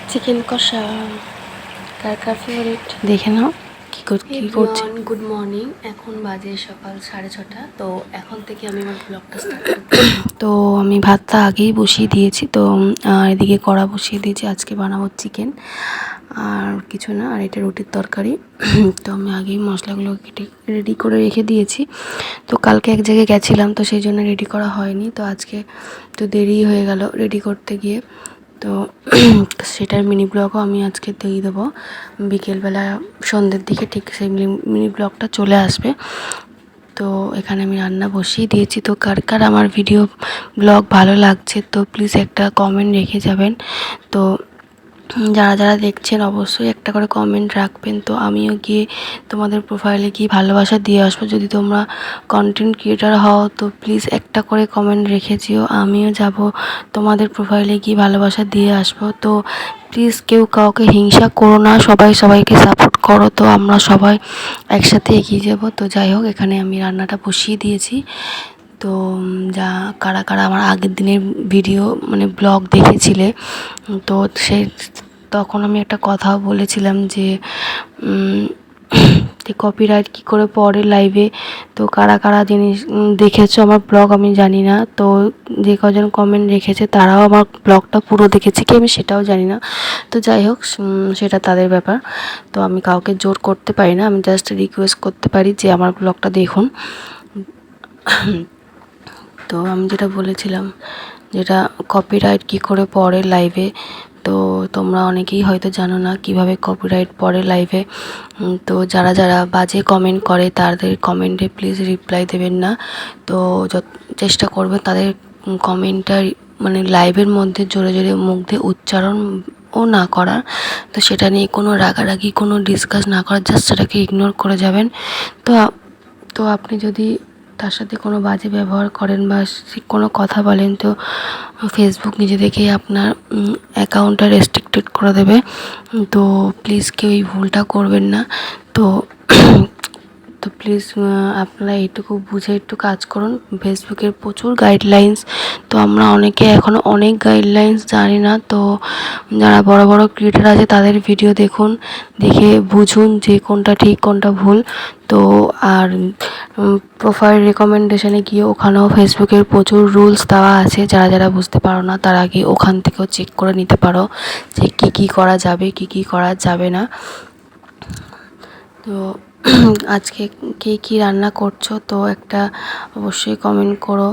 Chicken কষা কার কার favourite দেখে নাও। কি করছে? Good morning. এখন বাজে সকাল 6:30। তো এখন থেকে আমি আমার ব্লগটা স্টার্ট করছি। তো আমি ভাতটা আগেই বসিয়ে দিয়েছি। তো এদিকে কড়া বসিয়ে দিয়েছি। আজকে বানাবো চিকেন আর কিছু না। আর এটা রুটির তরকারি। তো আমি আগেই মশলাগুলো কেটে রেডি করে রেখে দিয়েছি। তো কালকে এক জায়গায় গেছিলাম, তো সেই জন্য রেডি করা হয়নি। তো আজকে তো দেরি হয়ে গেল রেডি করতে গিয়ে। তো সেটার মিনি ব্লগও আমি আজকে দিয়ে দেবো বিকেলবেলা, সন্ধ্যের দিকে ঠিক সেই মিনি ব্লগটা চলে আসবে। তো এখানে আমি রান্না বসিয়ে দিয়েছি। তো কার কার আমার ভিডিও ব্লগ ভালো লাগছে তো প্লিজ একটা কমেন্ট রেখে যাবেন। তো যারা যারা দেখছেন অবশ্যই একটা করে কমেন্ট রাখবেন। তো আমিও গিয়ে তোমাদের প্রোফাইলে গিয়ে ভালোবাসা দিয়ে আসবো। যদি তোমরা কন্টেন্ট ক্রিয়েটার হও তো প্লিজ একটা করে কমেন্ট রেখে যেও, আমিও যাব তোমাদের প্রোফাইলে গিয়ে ভালোবাসা দিয়ে আসবো। তো প্লিজ কেউ কাউকে হিংসা করো না, সবাই সবাইকে সাপোর্ট করো। তো আমরা সবাই একসাথে এগিয়ে যাব। তো যাই হোক, এখানে আমি রান্নাটা বসিয়ে দিয়েছি। তো যা কারা কারা আমার আগের দিনের ভিডিও মানে ব্লগ দেখেছিলে, তো সে তখন আমি একটা কথাও বলেছিলাম যে কপিরাইট কী করে পড়ে লাইভে। তো কারা কারা জিনিস দেখেছো আমার ব্লগ আমি জানি না। তো যে কজন কমেন্ট রেখেছে তারাও আমার ব্লগটা পুরো দেখেছে কি আমি সেটাও জানি না। তো যাই হোক, সেটা তাদের ব্যাপার। তো আমি কাউকে জোর করতে পারি না, আমি জাস্ট রিকোয়েস্ট করতে পারি যে আমার ব্লগটা দেখুন। তো আমি যেটা বলেছিলাম, যেটা কপিরাইট কী করে পড়ে লাইভে, তো তোমরা অনেকেই হয়তো জানো না কিভাবে কপিরাইট পড়ে লাইভে। তো যারা যারা বাজে কমেন্ট করে তাদের কমেন্টে প্লিজ রিপ্লাই দেবেন না। তো চেষ্টা করবে তাদের কমেন্টটা মানে লাইভের মধ্যে জোরে জোরে মুখ দিয়ে উচ্চারণ ও না করার। তো সেটা নিয়ে কোনো রাগারাগি কোনো ডিসকাস না করার, জাস্ট সেটাকে ইগনোর করে যাবেন। তো তো আপনি যদি তার সাথে কোনো বাজে ব্যবহার করেন বা কোনো কথা বলেন তো ফেসবুক নিজে থেকেই আপনার অ্যাকাউন্টটা রেস্ট্রিক্টেড করে দেবে। তো প্লিজ কেউ এই ভুলটা করবেন না। তো তো প্লিজ আপনারা এইটুকু বুঝে একটু কাজ করুন। ফেসবুকের প্রচুর গাইডলাইন্স, তো আমরা অনেকে এখনও অনেক গাইডলাইন্স জানি না। তো যারা বড় বড় ক্রিয়েটার আছে তাদের ভিডিও দেখুন, দেখে বুঝুন যে কোনটা ঠিক কোনটা ভুল। তো আর প্রোফাইল রেকমেন্ডেশনে গিয়ে ওখানেও ফেসবুকের প্রচুর রুলস দেওয়া আছে, যারা যারা বুঝতে পারো না তারা গিয়ে ওখান থেকেও চেক করে নিতে পারো যে কী কী করা যাবে কী কী করা যাবে না। তো আজকে কে কী রান্না করছো তো একটা অবশ্যই কমেন্ট করো।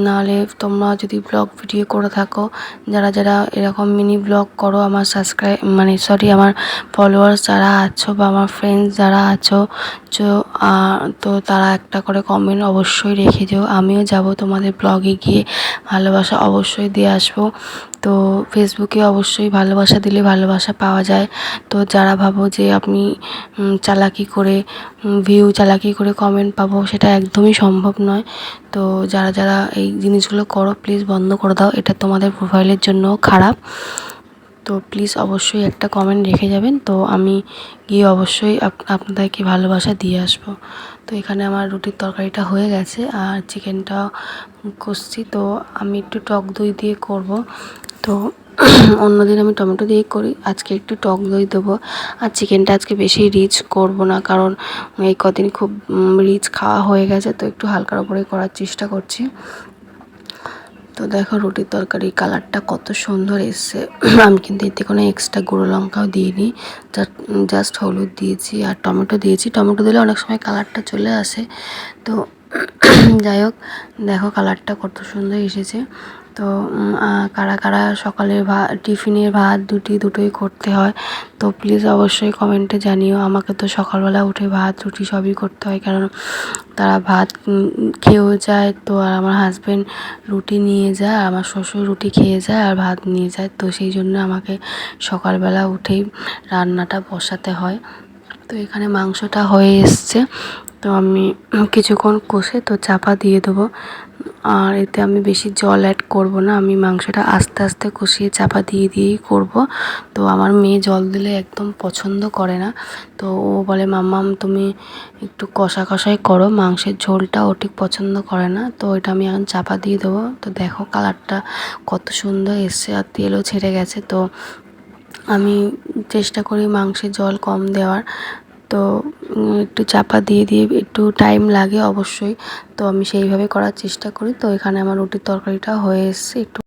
নাহলে তোমরা যদি ব্লগ ভিডিও করে থাকো, যারা যারা এরকম মিনি ব্লগ করো, আমার আমার ফলোয়ার্স যারা আছো বা আমার ফ্রেন্ডস যারা আছো, তো তারা একটা করে কমেন্ট অবশ্যই রেখে যেও। আমিও যাব তোমাদের ব্লগে গিয়ে ভালোবাসা অবশ্যই দিয়ে আসবো। তো ফেসবুকে অবশ্যই ভালোবাসা দিলে ভালোবাসা পাওয়া যায়। তো যারা ভাবো যে আপনি চালাকি করে চালাকি করে কমেন্ট পাবো, সেটা একদমই সম্ভব নয়। তো যারা যারা এই জিনিসগুলো করো প্লিজ বন্ধ করে দাও, এটা তোমাদের প্রোফাইলের জন্য খারাপ। তো প্লিজ অবশ্যই একটা কমেন্ট রেখে যাবেন। তো আমি গিয়ে অবশ্যই আপনাদেরকে ভালোবাসা দিয়ে আসবো। তো এখানে আমার রুটির তরকারিটা হয়ে গেছে আর চিকেনটা কষছি। তো আমি একটু টক দই দিয়ে করব। তো অন্যদিন আমি টমেটো দিয়ে করি, আজকে একটু টক দই দেবো। আর চিকেনটা আজকে বেশি রিচ করব না, কারণ এই কদিন খুব রিচ খাওয়া হয়ে গেছে। তো একটু হালকার ওপরে করার চেষ্টা করছি। তো দেখো রুটির তরকারি কালারটা কত সুন্দর এসছে। আমি কিন্তু এতে কোনো এক্সট্রা গুঁড়ো লঙ্কাও দিইনি, জাস্ট হলুদ দিয়েছি আর টমেটো দিয়েছি। টমেটো দিলে অনেক সময় কালারটা চলে আসে। তো যাই হোক, দেখো কালারটা কত সুন্দর এসেছে। তো কারা কারা সকালের টিফিনের ভাত দুটোই করতে হয় তো প্লিজ অবশ্যই কমেন্টে জানিও। আমাকে তো সকালবেলা উঠে ভাত রুটি সবই করতে হয়, কারণ তারা ভাত খেয়েও যায়। তো আর আমার হাজব্যান্ড রুটি নিয়ে যায়, আর আমার শ্বশুর রুটি খেয়ে যায় আর ভাত নিয়ে যায়। তো সেই জন্য আমাকে সকালবেলা উঠেই রান্নাটা বসাতে হয়। তো এখানে মাংসটা হয়ে এসছে। তো আমি কিছুক্ষণ কষে তো চাপা দিয়ে দেবো। আর এতে আমি বেশি জল অ্যাড করব না, আমি মাংসটা আস্তে আস্তে কষিয়ে চাপা দিয়েই করব। তো আমার মেয়ে জল দিলে একদম পছন্দ করে না। তো ও বলে মাম্মাম তুমি একটু কষা কষাই করো, মাংসের ঝোলটা ও ঠিক পছন্দ করে না। তো এটা আমি এখন চাপা দিয়ে দেবো। তো দেখো কালারটা কত সুন্দর এসছে আর তেলও ছেড়ে গেছে। তো আমি চেষ্টা করি মাংসে জল কম দেওয়ার। তো একটু চাপা দিয়ে দিয়ে একটু টাইম লাগে অবশ্যই, তো আমি সেইভাবে করার চেষ্টা করি। তো এখানে আমার রুটির তরকারিটা হয়ে এসছে, একটু